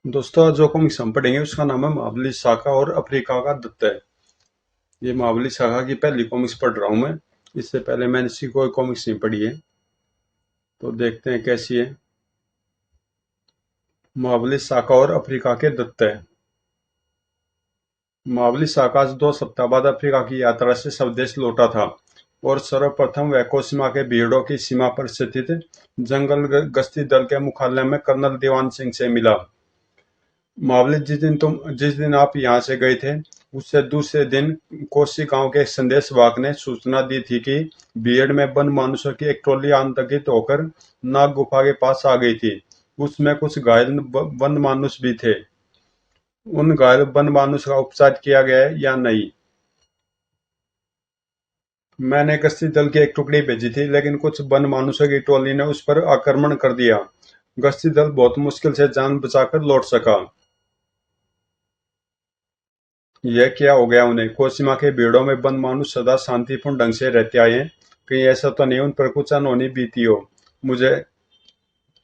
दोस्तों, आज जो कॉमिक्स हम पढ़ेंगे उसका नाम है महाबली साका और अफ्रीका का दत्ता है। ये महाबली साका की पहली कॉमिक्स पढ़ रहा हूँ मैं। इससे पहले मैंने इसकी कोई कॉमिक्स नहीं पढ़ी है, तो देखते हैं कैसी है। महाबली साका और अफ्रीका के दत्ता है। महाबली साका आज 2 सप्ताह बाद अफ्रीका की यात्रा से स्वदेश लौटा था और सर्वप्रथम वह कोहिमा के भीड़ों की सीमा पर स्थित जंगल गश्ती दल के मुख्यालय में कर्नल दीवान सिंह से मिला। मावली, जिस दिन आप यहाँ से गए थे, उससे दूसरे दिन कोसी गांव के एक संदेशवाहक ने सूचना दी थी कि बीएड में वन मानुषों की एक टोली आतंकित होकर नाग गुफा के पास आ गई थी। उसमें कुछ घायल वन मानुष भी थे। उन घायल वन मानुष का उपचार किया गया है या नहीं? मैंने गश्ती दल की एक टुकड़ी भेजी थी, लेकिन कुछ वन मानुषों की टोली ने उस पर आक्रमण कर दिया। गश्ती दल बहुत मुश्किल से जान बचाकर लौट सका। यह क्या हो गया उन्हें? कोहिमा के भीड़ों में बंद मानुष सदा शांतिपूर्ण ढंग से रहते आए हैं। कहीं ऐसा तो नहीं उन पर कुछ अनहोनी बीती हो? मुझे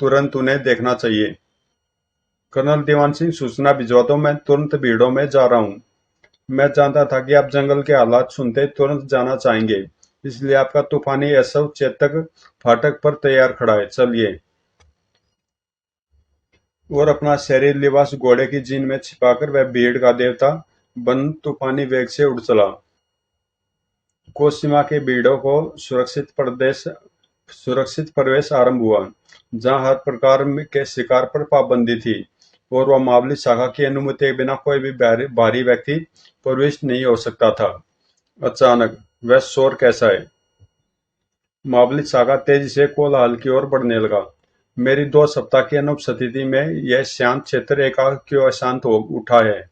तुरंत उन्हें देखना चाहिए। कर्नल दीवान सिंह, सूचना भिजवा दो, मैं तुरंत भीड़ों में जा रहा हूँ। मैं जानता था कि आप जंगल के हालात सुनते तुरंत जाना चाहेंगे, इसलिए आपका तूफानी एसव चेतक फाटक पर तैयार खड़ा है। चलिए। और अपना शरीर लिबास घोड़े की जीन में छिपाकर वह भीड़ का देवता बन तूफानी वेग से उड़ चला। कोहिमा के भीड़ों को सुरक्षित प्रवेश आरंभ हुआ, जहां हर प्रकार के शिकार पर पाबंदी थी और वह मावली शाखा की अनुमति के बिना कोई भी भारी व्यक्ति प्रवेश नहीं हो सकता था। अचानक वह शोर कैसा है? मावली शाखा तेजी से कोलाहल की ओर बढ़ने लगा। मेरी 2 सप्ताह की अनुपस्थिति में यह शांत क्षेत्र एकाएक क्यों अशांत हो उठा है?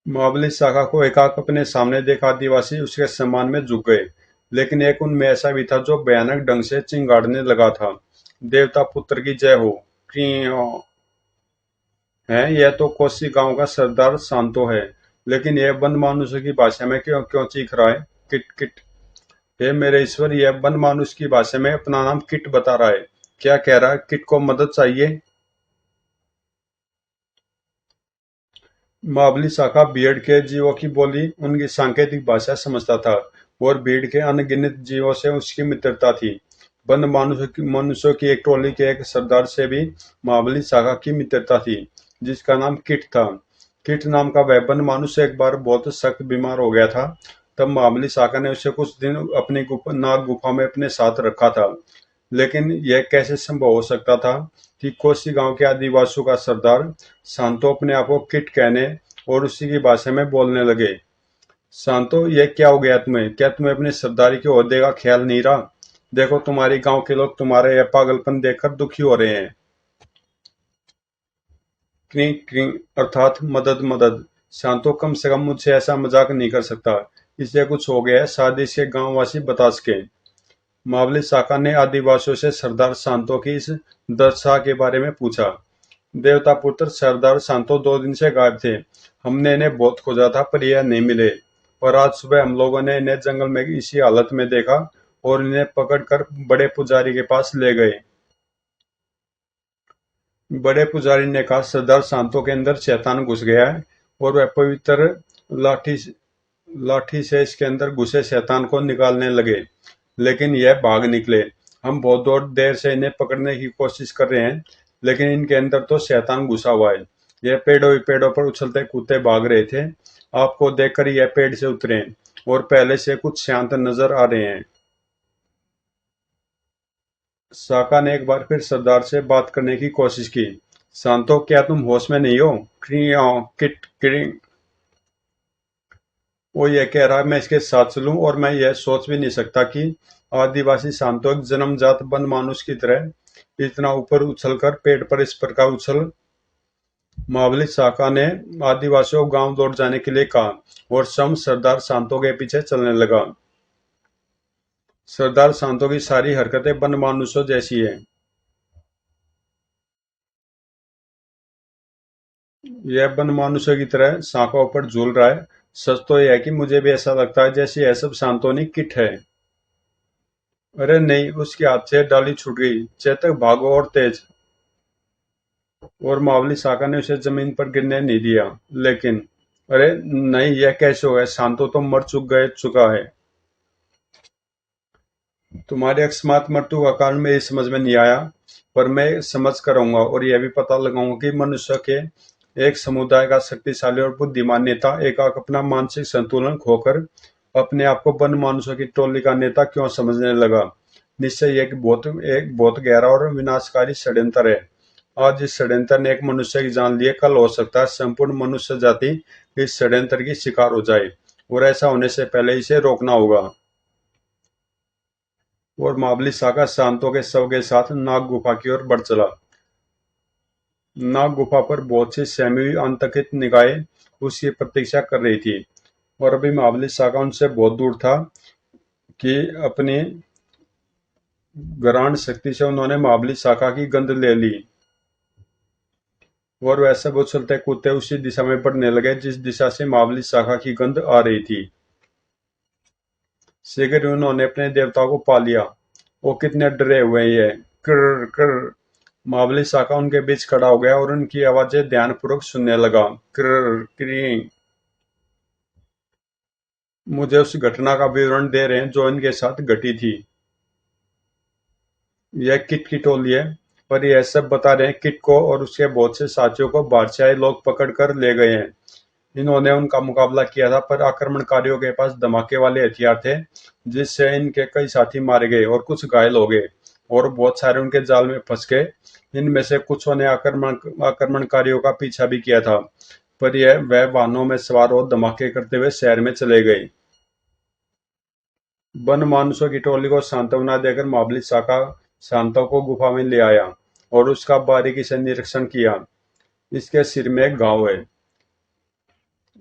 महाबली शाखा को एकाएक अपने सामने देखा आदिवासी उसके सम्मान में झुक गए, लेकिन एक उनमें ऐसा भी था जो भयानक ढंग से चिंगाड़ने लगा था। देवता पुत्र की जय हो। क्यों है? यह तो कोसी गांव का सरदार शांतो है, लेकिन यह वन मानुषों की भाषा में क्यों क्यों चीख रहा है? Kit kit. हे मेरे ईश्वर, यह वन मानुष की भाषा में अपना नाम किट बता रहा है। क्या कह रहा है? किट को मदद चाहिए। महाबली शाखा भीड़ के जीवों की बोली, उनकी सांकेतिक भाषा समझता था और भीड़ के अनगिनत जीवों से उसकी मित्रता थी। बंद मनुष्यों की एक टोली के एक सरदार से भी महाबली शाखा की मित्रता थी, जिसका नाम किट था। किट नाम का वह बंद मनुष्य एक बार बहुत सख्त बीमार हो गया था। तब महाबली शाखा ने उसे कुछ दिन अपनी नाग गुफा में अपने साथ रखा था। लेकिन यह कैसे संभव हो सकता था कि कोसी गांव के आदिवासियों का सरदार शांतो अपने आप को किट कहने और उसी की भाषा में बोलने लगे? शांतो, यह क्या हो गया तुम्हें? क्या तुम्हें अपने सरदारी के ओहदे का ख्याल नहीं रहा? देखो, तुम्हारी गांव के लोग तुम्हारे यह पागलपन देखकर दुखी हो रहे हैं। क्रिंग क्रिंग, अर्थात मदद मदद। शांतो, कम से कम मुझसे ऐसा मजाक नहीं कर सकता। इसे कुछ हो गया है, शायद इसके गांववासी बता सके। महाबली शाखा ने आदिवासियों से सरदार शांतो की इस दशा के बारे में पूछा। देवता पुत्र, सरदार शांतो 2 दिन से गायब थे। हमने इन्हें बहुत खोजा था, पर यह नहीं मिले। पर आज सुबह हम लोगों ने इन्हें जंगल में इसी हालत में देखा और इन्हें पकड़कर बड़े पुजारी के पास ले गए। बड़े पुजारी ने कहा, सरदार शांतो के अंदर शैतान घुस गया है और वह पवित्र लाठी लाठी से इसके अंदर घुसे शैतान को निकालने लगे, लेकिन यह भाग निकले। हम बहुत देर से इन्हें पकड़ने की कोशिश कर रहे हैं, लेकिन इनके अंदर तो शैतान घुसा हुआ है। यह पेड़ों ही पेड़ों पर उछलते कूदते भाग रहे थे। आपको देखकर यह पेड़ से उतरे और पहले से कुछ शांत नजर आ रहे हैं। साका ने एक बार फिर सरदार से बात करने की कोशिश की। शांतो, क्या तुम होश में नहीं हो? क्रियाओ किट क्री वो यह कह रहा है मैं इसके साथ चलूं, और मैं यह सोच भी नहीं सकता कि आदिवासी शांतो एक जन्मजात वन मानुष की तरह इतना ऊपर उछलकर पेड़ पर इस प्रकार उछल। महाबली शाखा ने आदिवासियों को गांव लौट जाने के लिए कहा और स्वयं सरदार शांतो के पीछे चलने लगा। सरदार शांतो की सारी हरकतें वन मानुषों जैसी है। यह वन मानुषों की तरह शाखाओं पर झूल रहा है। सच तो यह है कि मुझे भी ऐसा लगता है जैसे यह सब शांतोनी किट है। अरे नहीं, उसके हाथ से डाली छूट गई। चेतक, भागो और तेज। और मावली साका ने उसे जमीन पर गिरने नहीं दिया। लेकिन अरे नहीं, यह कैसे हो गया? शांतो तो मर चुका है। तुम्हारी अकस्मात मृत्यु का कारण मेरी समझ में नहीं आया, पर मैं समझ कर रहूंगा और यह भी पता लगाऊंगा कि मनुष्य के एक समुदाय का शक्तिशाली और बुद्धिमान नेता एकाएक अपना मानसिक संतुलन खोकर अपने आप को वन मानुषों की टोली का नेता क्यों समझने लगा। निश्चय एक बहुत गहरा और विनाशकारी षड्यंत्र है। आज इस षड्यंत्र ने एक मनुष्य की जान लिए, कल हो सकता है संपूर्ण मनुष्य जाति इस षड्यंत्र की शिकार हो जाए, और ऐसा होने से पहले इसे रोकना होगा। और मावली साका शांतों के शव के साथ नाग गुफा की ओर बढ़ चला। नाग गुफा पर बहुत सी सहमी हुई आतंकित निगाहें उसकी प्रतीक्षा कर रही थी, और अभी मावली साका उनसे बहुत दूर था कि अपनी ग्रांड शक्ति से उन्होंने मावली साका की गंध ले ली, और वैसे वो चलते कूदते उसी दिशा में बढ़ने लगे जिस दिशा से मावली शाखा की गंध आ रही थी। शीघ्र उन्होंने अपने देवता को पा लिया। वो कितने डरे हुए हैं ये। कर कर मावली शाखा उनके बीच खड़ा हो गया और उनकी आवाजें ध्यानपूर्वक सुनने लगा। कर क्री मुझे उस घटना का विवरण दे रहे हैं जो इनके साथ घटी थी। यह किट की टोली है, पर यह सब बता रहे हैं किट को और उसके बहुत से साथियों को बादशाही लोग पकड़ कर ले गए हैं। इन्होंने उनका मुकाबला किया था, पर आक्रमणकारियों के पास धमाके वाले हथियार थे, जिससे इनके कई साथी मारे गए और कुछ घायल हो गए, और बहुत सारे उनके जाल में फंस गए। इनमें से कुछ ने आक्रमणकारियों का पीछा भी किया था, पर यह वह वाहनों में सवार और धमाके करते हुए शहर में चले गए। वन मानुषों की टोली को सांत्वना देकर महाबली शाका शांता को गुफा में ले आया और उसका बारीकी से निरीक्षण किया। इसके सिर में एक घाव है,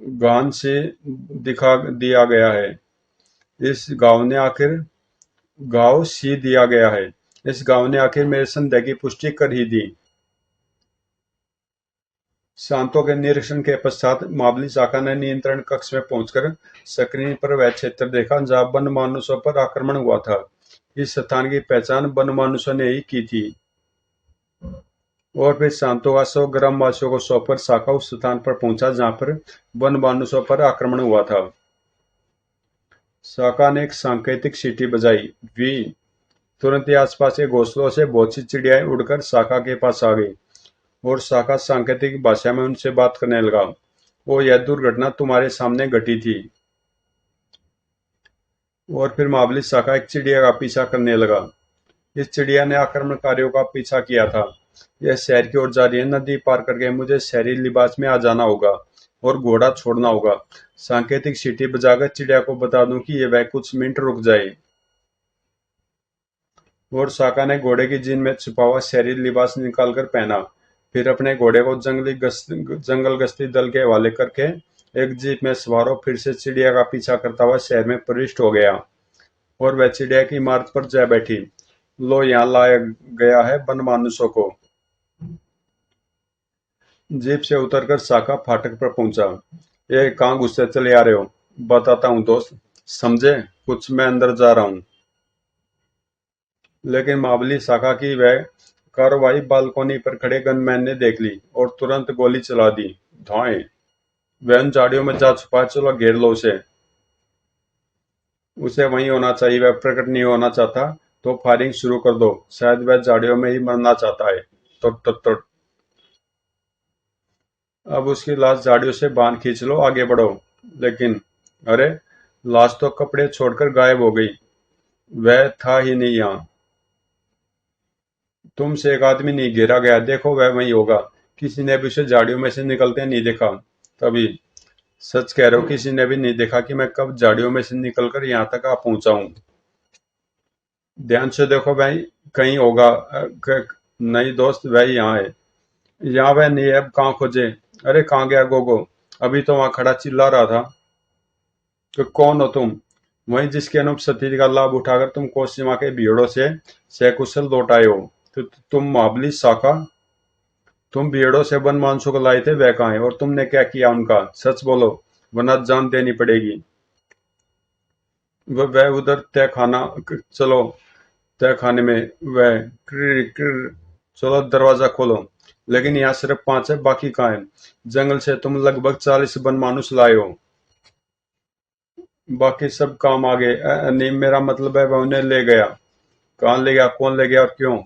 गान से दिखा दिया गया है। इस गांव ने आखिर गांव सी दिया गया है। इस गांव ने आखिर मेरे संदेह की पुष्टि कर ही दी। शांतों के निरीक्षण के पश्चात मावली शाखा ने नियंत्रण कक्ष में पहुंचकर स्क्रीन पर वह क्षेत्र देखा जहां वन मानुषों पर आक्रमण हुआ था। इस स्थान की पहचान वन मानुषों ने ही की थी, और फिर शांतों का शव ग्रामवासियों को सौंपकर शाखा उस स्थान पर पहुंचा जहां पर वन मानुषों पर आक्रमण हुआ था। शाखा ने एक सांकेतिक सीटी बजाई। वी तुरंत ही आसपास के घोंसलों से बहुत सी चिड़ियाएं उड़कर शाखा के पास आ गई, और शाखा सांकेतिक भाषा में उनसे बात करने लगा। वो यह दुर्घटना तुम्हारे सामने घटी थी। और फिर महाबली शाखा एक चिड़िया का पीछा करने लगा। इस चिड़िया ने आक्रमणकारियों का पीछा किया था। यह शहर की ओर जा रही है। नदी पार करके मुझे शहरी लिबास में आ जाना होगा और घोड़ा छोड़ना होगा। सांकेतिक सीटी बजाकर चिड़िया को बता दूं कि ये वह कुछ मिनट रुक जाए। और शाका ने घोड़े की जीन में छुपा हुआ शहरी लिबास निकालकर पहना। फिर अपने घोड़े को जंगल गश्ती दल के हवाले करके एक जीप में सवार हो फिर से चिड़िया का पीछा करता हुआ शहर में प्रविष्ट हो गया, और वह चिड़िया की इमारत पर जा बैठी। लो, यहाँ लाया गया है वन मानुषों को। जीप से उतरकर शाका फाटक पर पहुंचा। ये कहाँ गुस्से चले आ रहे हो? बताता हूँ दोस्त, समझे? कुछ मैं अंदर जा रहा हूँ। लेकिन महाबली शाखा की वह कार्रवाई बालकोनी पर खड़े गनमैन ने देख ली और तुरंत गोली चला दी। धाए! वह उन झाड़ियों में जा छुपा। चलो घेर लो उसे। उसे वहीं होना चाहिए। वह प्रकट नहीं होना चाहता तो फायरिंग शुरू कर दो। शायद वह झाड़ियों में ही मरना चाहता है। तुट तुट तुट। अब उसकी लाश झाड़ियों से बांध खींच लो, आगे बढ़ो। लेकिन अरे, लाश तो कपड़े छोड़कर गायब हो गई। वह था ही नहीं यहाँ। तुमसे एक आदमी नहीं घेरा गया। देखो, वह वहीं होगा। किसी ने भी उसे झाड़ियों में से निकलते नहीं देखा। तभी सच कह रहे हो, किसी ने भी नहीं देखा कि मैं कब झाड़ियों में से निकलकर यहाँ तक आ पहुंचा हूँ। ध्यान से देखो, वह कहीं होगा। नहीं दोस्त, वह यहाँ है। यहाँ वह नहीं है। अब कहाँ खोजे? अरे कहाँ गया गोगो? अभी तो वहां खड़ा चिल्ला रहा था। तो कौन हो तुम? वही जिसके अनुपस्थिति का लाभ उठाकर तुम कोशिमा के भीड़ों से सकुशल लौट आए हो। तो तुम महाबली शाखा? तुम भीड़ों से वन मानसों को लाए थे, वह कहाँ है? और तुमने क्या किया उनका? सच बोलो, वरना जान देनी पड़ेगी। वह उधर तय खाना। चलो तय खाने में। वह क्र, क्र, चलो दरवाजा खोलो। लेकिन यहाँ सिर्फ 5 है, बाकी कहाँ है? जंगल से तुम लगभग 40 वन मानुष लाए हो, बाकी सब काम आ गए। नहीं, मेरा मतलब है वह उन्हें ले गया। कहाँ ले गया, कौन ले गया और क्यों?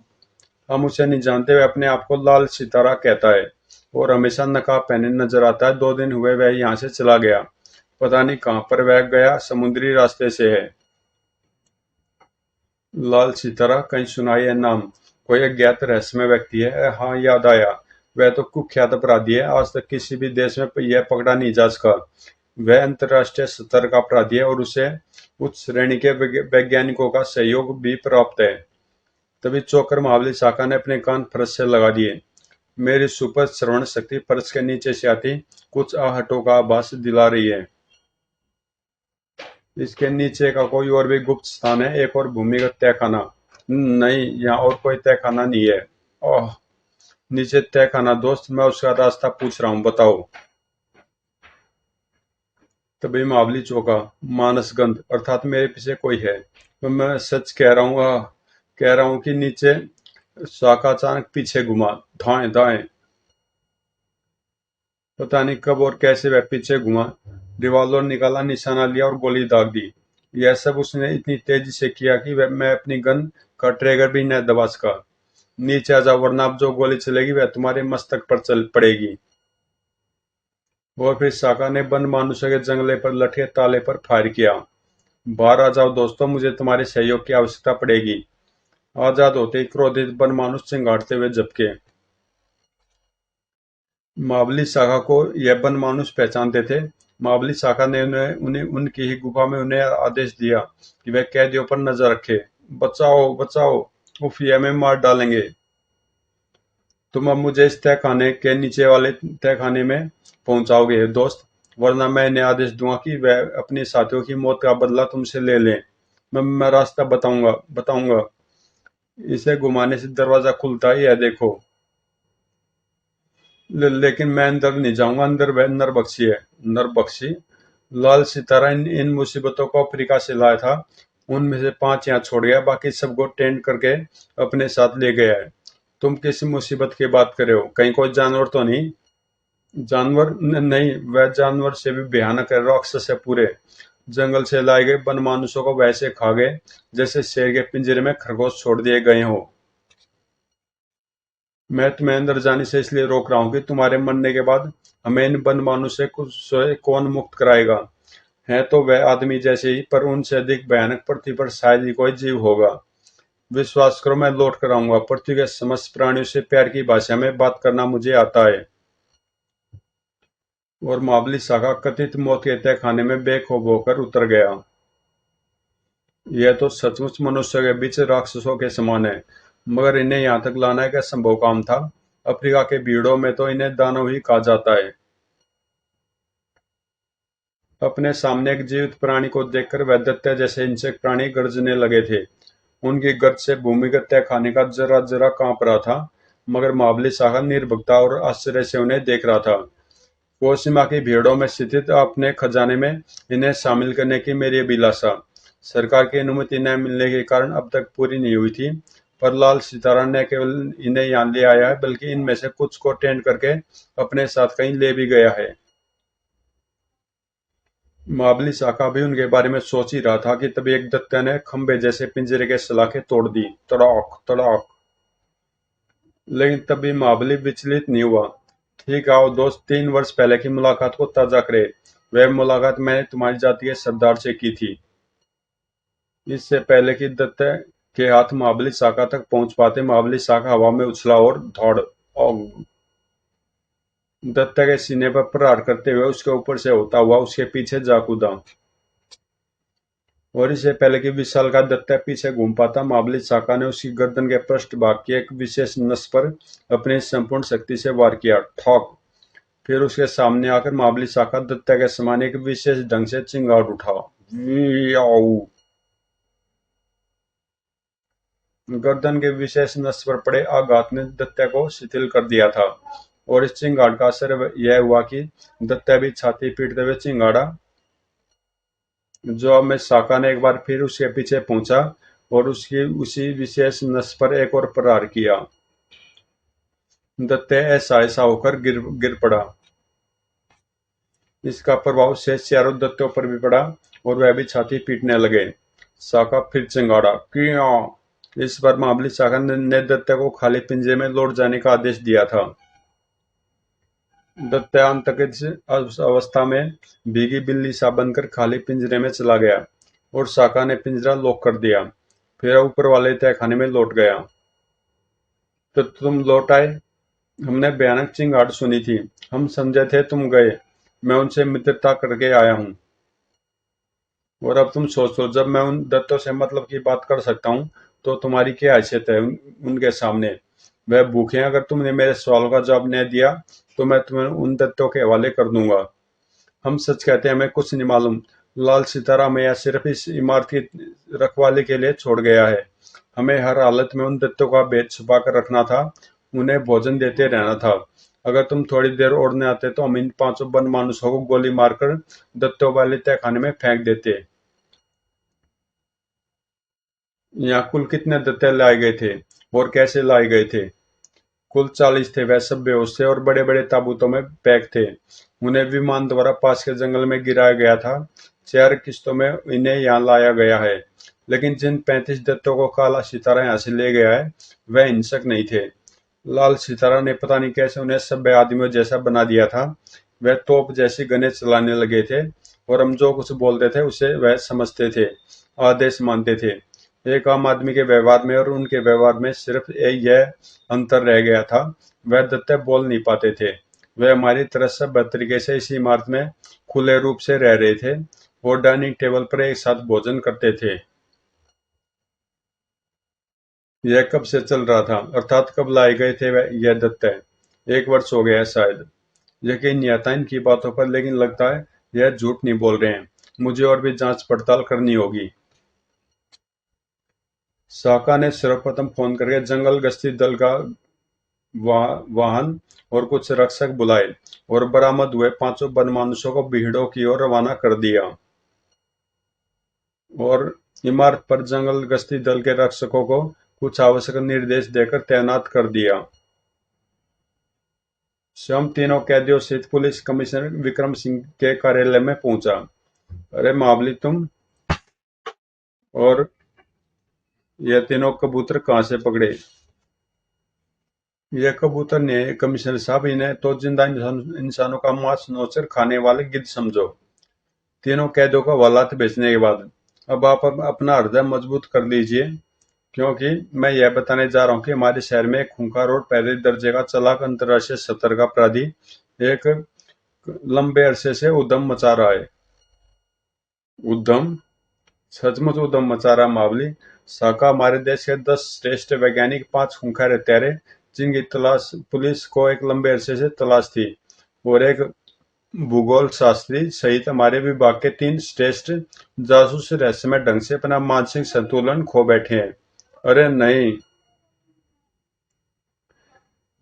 हम उसे नहीं जानते। वह अपने आप को लाल सितारा कहता है और हमेशा नकाब पहने नजर आता है। 2 दिन हुए वह यहाँ से चला गया, पता नहीं कहाँ पर वह गया, समुद्री रास्ते से है। लाल सितारा, कहीं सुनाई है नाम? कोई अज्ञात रहस्यमय व्यक्ति है? हाँ, याद आया, वह तो कुख्यात अपराधी है। आज तक किसी भी देश में यह पकड़ा नहीं जा सका। वह अंतर्राष्ट्रीय स्तर का अपराधी है और उसे उच्च श्रेणी के वैज्ञानिकों का सहयोग भी प्राप्त है। तभी चौकर महाबली शाखा ने अपने कान फरस से लगा दिए। मेरी सुपर श्रवण शक्ति फरस के नीचे से आती कुछ आहटों का आभास दिला रही है। इसके नीचे का कोई और भी गुप्त स्थान है? एक और भूमिगत तहखाना? नहीं, यहाँ और कोई तहखाना नहीं है। ओह, नीचे तहखाना? दोस्त, मैं उसका रास्ता पूछ रहा हूँ, बताओ। तभी महाबली चौका। मानसगंध, अर्थात मेरे पीछे कोई है। तो मैं सच कह रहा हूँ, कह रहा हूँ कि नीचे। शाखा अचानक पीछे घुमा, दाएं दाएं। पता नहीं कब और कैसे वह पीछे घुमा, रिवॉल्वर निकाला, निशाना लिया और गोली दाग दी। यह सब उसने इतनी तेजी से किया कि मैं अपनी गन का ट्रिगर भी न दबा सका। नीचे आ जाओ, वरना अब जो गोली चलेगी वह तुम्हारे मस्तक पर चल पड़ेगी। और फिर शाखा ने बंद मानुषों के जंगले पर लटके ताले पर फायर किया। बाहर आ जाओ दोस्तों, मुझे तुम्हारे सहयोग की आवश्यकता पड़ेगी। आजाद होते ही क्रोधित बन मानुष चिंगाड़ते हुए झपके। महाबली शाखा को यह बन मानुष पहचानते थे। महाबली शाखा ने उन्हें उन्हें उनकी ही गुफा में उन्हें आदेश दिया कि वह कैदियों पर नजर रखे। बचाओ बचाओ, उफ, ये हमें मार डालेंगे। तुम अब मुझे इस तहखाने के नीचे वाले तहखाने में पहुंचाओगे दोस्त, वरना मैं इन्हें आदेश दूंगा कि वह अपने साथियों की मौत का बदला तुमसे ले लें। मैं रास्ता बताऊंगा बताऊंगा। इसे घुमाने से दरवाजा खुलता है, यह देखो। लेकिन मैं अंदर नहीं जाऊंगा, अंदर वह नरबख्शी है। नरबख्शी? लाल सितारा इन मुसीबतों को अफ्रीका से लाया था। उनमें से 5 यहाँ छोड़ गया, बाकी सबको टेंट करके अपने साथ ले गया है। तुम किस मुसीबत की बात कर रहे हो? कहीं कोई जानवर तो नहीं? जानवर नहीं, वह जानवर से भी भयानक है, राक्षस है पूरे। जंगल से लाए गए वन मानुषों को वैसे खा गए जैसे शेर के पिंजरे में खरगोश छोड़ दिए गए हो। मैं तुम्हें अंदर जाने से इसलिए रोक रहा हूँ कि तुम्हारे मरने के बाद हमें इन वन मानुष से कुछ से कौन मुक्त कराएगा? है तो वह आदमी जैसे ही, पर उनसे अधिक भयानक पृथ्वी पर शायद ही कोई जीव होगा। विश्वास करो, मैं लौट कर आऊंगा। पृथ्वी के समस्त प्राणियों से प्यार की भाषा में बात करना मुझे आता है। और महाबली शाखा कथित मौत के तहखाने में बेखौफ होकर उतर गया। यह तो सचमुच मनुष्य के बीच राक्षसों के समान है, मगर इन्हें यहाँ तक लाना एक असंभव काम था। अफ्रीका के भीड़ों में तो इन्हें दानव ही कहा जाता है। अपने सामने एक जीवित प्राणी को देखकर वह दैत्य जैसे हिंसक प्राणी गर्जने लगे थे। उनकी गर्ज से भूमिगत तहखाने का जरा जरा कांप रहा था, मगर महाबली शाखा निर्भीकता और आश्चर्य से उन्हें देख रहा था। कोहिमा की भीड़ों में स्थित अपने खजाने में इन्हें शामिल करने की मेरी अभिलाषा सरकार की अनुमति न मिलने के कारण अब तक पूरी नहीं हुई थी। पर लाल सितारा न केवल इन्हें यहाँ ले आया है, बल्कि इनमें से कुछ को टेंट करके अपने साथ कहीं ले भी गया है। महाबली शाखा भी उनके बारे में सोच ही रहा था कि तभी एक दैत्य ने खंबे जैसे पिंजरे के सलाखें तोड़ दी। तड़ाक तड़ाक। लेकिन तभी महाबली विचलित नहीं हुआ। ठीक आओ दोस्त, 3 वर्ष पहले की मुलाकात को ताजा करे। वह मुलाकात मैंने तुम्हारी जाति के सरदार से की थी। इससे पहले कि दत्त के हाथ महाबली शाखा तक पहुंच पाते, महाबली शाखा हवा में उछला और दौड़ दत्त के सीने पर प्रहार करते हुए उसके ऊपर से होता हुआ उसके पीछे जा कूदा। और इससे पहले कि विशाल का दत्त पीछे घूम पाता, महाबली शाखा ने उसकी गर्दन के पृष्ठ भाग की एक विशेष नस पर अपनी संपूर्ण शक्ति से वार किया। ठोक। फिर उसके सामने आकर महाबली शाखा दत्त के समान एक विशेष ढंग से चिंगाड़ उठा। गर्दन के विशेष नस पर पड़े आघात ने दत्ते को शिथिल कर दिया था, और इस चिंगाड़ का असर यह हुआ कि दत्ते भी छाती पीटते हुए चिंगाड़ा। जो अब में शाखा ने एक बार फिर उसके पीछे पहुंचा और उसकी उसी विशेष नस पर एक और प्रहार किया। दत्ते ऐसा ऐसा होकर गिर गिर पड़ा। इसका प्रभाव शेष चारों दत्तों पर भी पड़ा और वह भी छाती पीटने लगे। शाका फिर चिंगाड़ा क्यों। इस पर महाबली शाका ने दत्ते को खाली पिंजरे में लौट जाने का आदेश दिया था। दत्तांतरिक्ष अवस्था में भीगी बिल्ली सा बनकर खाली पिंजरे में चला गया और शाका ने पिंजरा लॉक कर दिया। फिर ऊपर वाले तहखाने में लौट गया। तो तुम लौट आए। हमने भयानक चिंगाड़ सुनी थी। हम समझे थे तुम गए। मैं उनसे मित्रता करके आया हूँ। और अब तुम सोचो, जब मैं उन दत्तों से मतलब की बात कर सकता हूँ तो तुम्हारी क्या हैसियत है उनके सामने। वह भूखे हैं। अगर तुमने मेरे सवालों का जवाब नहीं दिया तो मैं तुम्हें उन दत्तों के हवाले कर दूंगा। हम सच कहते हैं, हमें कुछ नहीं मालूम। लाल सितारा हमें यहाँ सिर्फ इस इमारत की रखवाली के लिए छोड़ गया है। हमें हर हालत में उन दत्तों का भेद छुपा कर रखना था। उन्हें भोजन देते रहना था। अगर तुम थोड़ी देर और न आते तो हम इन 5 बन मानुषों को गोली मारकर दत्तों वाले तहखाने में फेंक देते। यहाँ कुल कितने दत्ते लाए गए थे और कैसे लाए गए थे? कुल 40 थे। वह सब बेहोश थे और बड़े बड़े ताबूतों में पैक थे। उन्हें विमान द्वारा पास के जंगल में गिराया गया था। 4 किस्तों में इन्हें यहाँ लाया गया है। लेकिन जिन 35 दत्तों को काला सितारा यहाँ से ले गया है वह हिंसक नहीं थे। लाल सितारा ने पता नहीं कैसे उन्हें सभ्य आदमियों जैसा बना दिया था। वह तोप जैसी गनें चलाने लगे थे और हम जो कुछ बोलते थे उसे वह समझते थे, आदेश मानते थे। एक आम आदमी के व्यवहार में और उनके व्यवहार में सिर्फ यह अंतर रह गया था, वह दत्ते बोल नहीं पाते थे। वह हमारी तरह सभ्य तरीके से इसी इमारत में खुले रूप से रह रहे थे और डाइनिंग टेबल पर एक साथ भोजन करते थे। यह कब से चल रहा था, अर्थात कब लाए गए थे यह दत्ते? 1 वर्ष हो गया है शायद। यकीन नहीं आता इनकी बातों पर, लेकिन लगता है यह झूठ नहीं बोल रहे हैं। मुझे और भी जांच पड़ताल करनी होगी। शाका ने सर्वप्रथम फोन करके जंगल गश्ती दल का वाहन और कुछ रक्षक बुलाए और बरामद हुए 5 बनमानुषों को भीड़ों की ओर रवाना कर दिया और इमारत पर जंगल गश्ती दल के रक्षकों को कुछ आवश्यक निर्देश देकर तैनात कर दिया। स्वयं तीनों कैदियों सहित पुलिस कमिश्नर विक्रम सिंह के कार्यालय में पहुंचा। अरे महाबली, तुम और ये तीनों कबूतर कहाँ से पकड़े? ये कबूतर ने कमिश्नर साहब, इन्हें तो जिंदा इंसानों का मांस नोचकर खाने वाले गिद्ध समझो। तीनों कैदियों को हवालात भेजने के बाद अब आप अपना हृदय मजबूत कर लीजिए, क्योंकि मैं यह बताने जा रहा हूँ कि हमारे शहर में एक खूंखार और पहले दर्जे का चालाक अंतर्राष्ट्रीय सतर्क अपराधी एक लंबे अरसे से उद्यम मचा रहा है। उद्यम? सचमुच उद्यम मचा रहा महाबली। शाका हमारे देश के 10 श्रेष्ठ वैज्ञानिक, 5 खूंखार हत्यारे, जिनकी तलाश पुलिस को एक लंबे अरसे से तलाश थी, और एक भूगोल शास्त्री सहित हमारे विभाग के 3 श्रेष्ठ जासूस रहस्यमय ढंग से अपना मानसिक संतुलन खो बैठे हैं। अरे नहीं,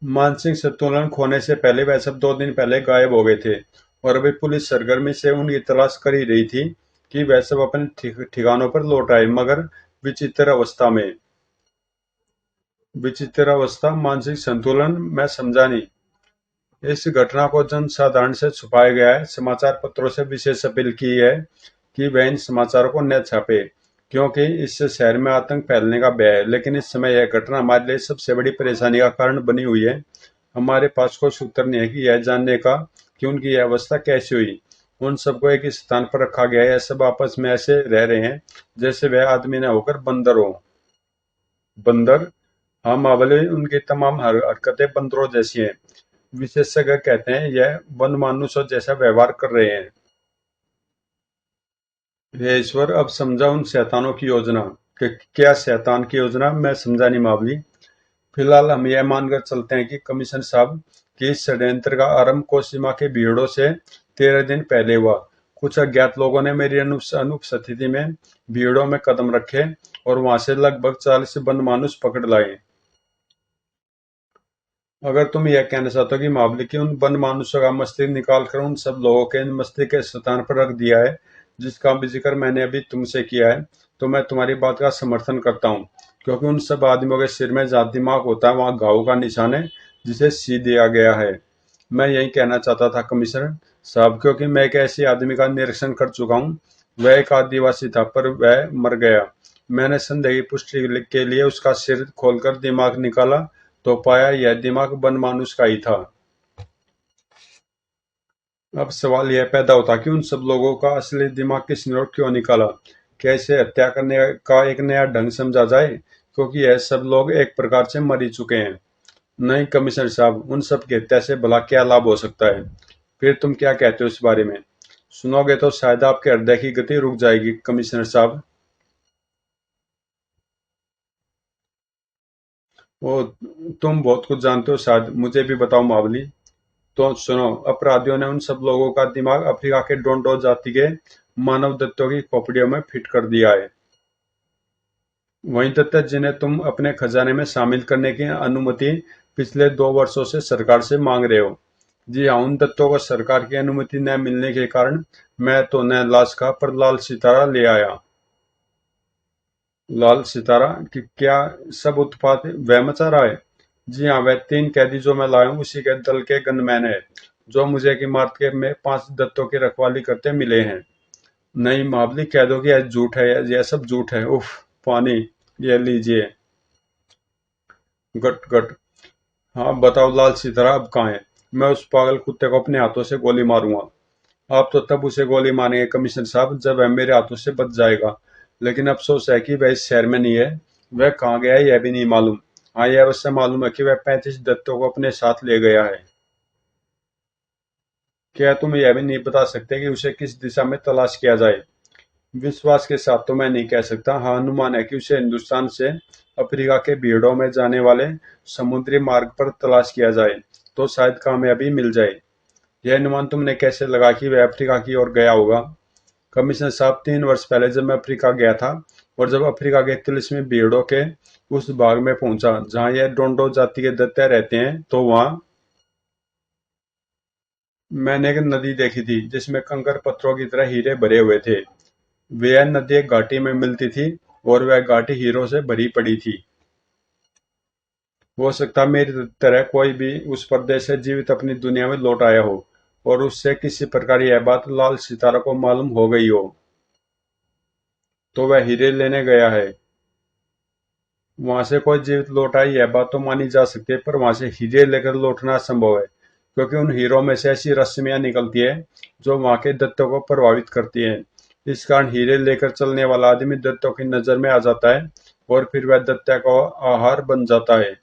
मानसिक संतुलन खोने से पहले वह सब 2 दिन पहले गायब हो गए थे और अभी पुलिस सरगर्मी से उनकी तलाश कर ही रही थी कि वह सब अपने ठिकानों पर लौट आए, मगर विचित्र अवस्था में। विचित्र अवस्था, मानसिक संतुलन, मैं समझा नहीं। इस घटना को जनसाधारण से छुपाया गया है। समाचार पत्रों से विशेष अपील की है कि वह इन समाचारों को न छापे, क्योंकि इससे शहर में आतंक फैलने का भय है। लेकिन इस समय यह घटना हमारे लिए सबसे बड़ी परेशानी का कारण बनी हुई है। हमारे पास कोई सूत्र नहीं है कि यह जानने का कि उनकी यह अवस्था कैसे हुई। उन सबको एक ही स्थान पर रखा गया है। यह सब आपस में ऐसे रह रहे हैं जैसे वह आदमी न होकर बंदर हो। बंदर? हाँ महाबली, उनकी तमाम हरकतें बंदरों जैसी हैं। विशेषज्ञ कहते हैं यह वन मानुषों जैसा व्यवहार कर रहे हैं। हे ईश्वर, अब समझा उन शैतानों की योजना। कि क्या शैतान की योजना? मैं समझा नहीं महाबली। फिलहाल हम यह मानकर चलते हैं कि कमिश्नर साहब की इस षड्यंत्र का आरंभ कोसीमा के भीड़ों से 13 दिन पहले हुआ। कुछ अज्ञात लोगों ने मेरी अनुपस्थिति में भीड़ों में कदम रखे और वहां से लगभग 40 बंद मानुष पकड़ लाए। अगर तुम यह कहना चाहते हो कि महाबली की उन बंद मानुषों का मस्तिष्क निकाल कर उन सब लोगों के मस्तिष्क के स्थान पर रख दिया है जिसका भी जिक्र मैंने अभी तुमसे किया है, तो मैं तुम्हारी बात का समर्थन करता हूँ, क्योंकि उन सब आदमियों के सिर में जहाँ दिमाग होता है वहाँ घाव का निशान है, जिसे सी दिया गया है। मैं यही कहना चाहता था कमिश्नर साहब, क्योंकि मैं एक ऐसे आदमी का निरीक्षण कर चुका हूँ। वह एक आदिवासी था पर वह मर गया। मैंने संदेह की पुष्टि के लिए उसका सिर खोलकर दिमाग निकाला तो पाया यह दिमाग बनमानुस का ही था। अब सवाल यह पैदा होता कि उन सब लोगों का असली दिमाग किसने और क्यों निकाला। कैसे हत्या करने का एक नया ढंग समझा जाए, क्योंकि यह सब लोग एक प्रकार से मर ही चुके हैं। नहीं कमिश्नर साहब, उन सब की हत्या से भला क्या लाभ हो सकता है? फिर तुम क्या कहते हो इस बारे में? सुनोगे तो शायद आपके हृदय की गति रुक जाएगी कमिश्नर साहब। वो तुम बहुत कुछ जानते हो शायद, मुझे भी बताओ मावली। तो सुनो, अपराधियों ने उन सब लोगों का दिमाग अफ्रीका के डोंडो जाति के मानव दत्तों की खोपड़ियों में फिट कर दिया है। वही दत्त जिन्हें तुम अपने खजाने में शामिल करने की अनुमति पिछले 2 वर्षों से सरकार से मांग रहे हो। जी हाँ, उन दत्तों को सरकार की अनुमति न मिलने के कारण मैं तो न लाश का पर लाल सितारा ले आया। लाल सितारा कि क्या सब उत्पात वह मचा रहा है? जी हाँ, वह 3 कैदी जो मैं लाया हूँ उसी के दल के गनमैन है, जो मुझे की मार्ग के में 5 दत्तों की रखवाली करते मिले हैं। नहीं महाबली, कह दो कि यह झूठ है, यह सब झूठ है। उफ, पानी, ये लीजिए। गट गट। हाँ बताओ लाल सितारा अब कहाँ है? मैं उस पागल कुत्ते को अपने हाथों से गोली मारूंगा। आप तो तब उसे गोली मारेंगे कमिश्नर साहब जब वह मेरे हाथों से बच जाएगा। लेकिन अफसोस है कि वह इस शहर में नहीं है। वह कहाँ गया है यह भी नहीं मालूम। हाँ, यह अवश्य मालूम है कि वह 35 दत्तों को अपने साथ ले गया है। क्या तुम यह भी नहीं बता सकते कि उसे किस दिशा में तलाश किया जाए? विश्वास के साथ तो मैं नहीं कह सकता। हाँ, अनुमान है कि उसे हिंदुस्तान से अफ्रीका के भीड़ों में जाने वाले समुद्री मार्ग पर तलाश किया जाए तो शायद कामयाबी मिल जाए। यह अनुमान तुमने कैसे लगा कि वह अफ्रीका की ओर गया होगा? कमिश्नर साहब, 3 वर्ष पहले जब मैं अफ्रीका गया था और जब अफ्रीका के तिलिस्मी भीड़ों के उस भाग में पहुंचा जहां यह डोंडो जाति के दत्ते रहते हैं, तो वहां मैंने एक नदी देखी थी जिसमें कंकड़ पत्थरों की तरह हीरे भरे हुए थे। वह नदी एक घाटी में मिलती थी और वह घाटी हीरों से भरी पड़ी थी। हो सकता मेरी तरह कोई भी उस परदेश से जीवित अपनी दुनिया में लौट आया हो और उससे किसी प्रकार यह बात लाल सितारा को मालूम हो गई हो। तो वह हीरे लेने गया है। वहां से कोई जीवित लौट आई यह बात तो मानी जा सकती है, पर वहां से हीरे लेकर लौटना संभव है, क्योंकि उन हीरों में से ऐसी रस्मियां निकलती है जो वहां के दत्तों को प्रभावित करती हैं। इस कारण हीरे लेकर चलने वाला आदमी दत्तों की नजर में आ जाता है और फिर वह दत्ता का आहार बन जाता है।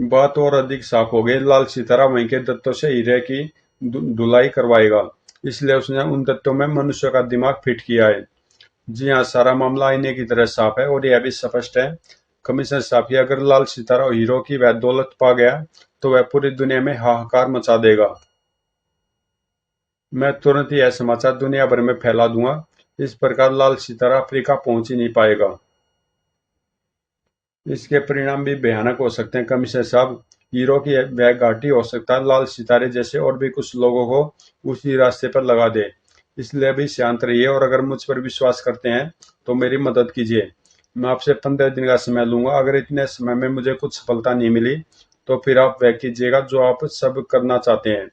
बात और अधिक साफ हो गई। लाल सितारा वहीं के दत्तों से हीरे की धुलाई करवाएगा, इसलिए उसने उन दत्तों में मनुष्य का दिमाग फिट किया है। जी हाँ, सारा मामला आईने की तरह साफ है और यह भी स्पष्ट है कमिश्नर साहब कि अगर लाल सितारा हीरो की वह दौलत पा गया तो वह पूरी दुनिया में हाहाकार मचा देगा। मैं तुरंत ही यह समाचार दुनिया भर में फैला दूंगा। इस प्रकार लाल सितारा अफ्रीका पहुंच ही नहीं पाएगा। इसके परिणाम भी भयानक हो सकते हैं कमिश्नर साहब। हीरो की वह घाटी हो सकता है लाल सितारे जैसे और भी कुछ लोगों को उसी रास्ते पर लगा दे। इसलिए अभी शांत रहिए और अगर मुझ पर विश्वास करते हैं तो मेरी मदद कीजिए। मैं आपसे 15 दिन का समय लूंगा। अगर इतने समय में मुझे कुछ सफलता नहीं मिली तो फिर आप वह कीजिएगा जो आप सब करना चाहते हैं।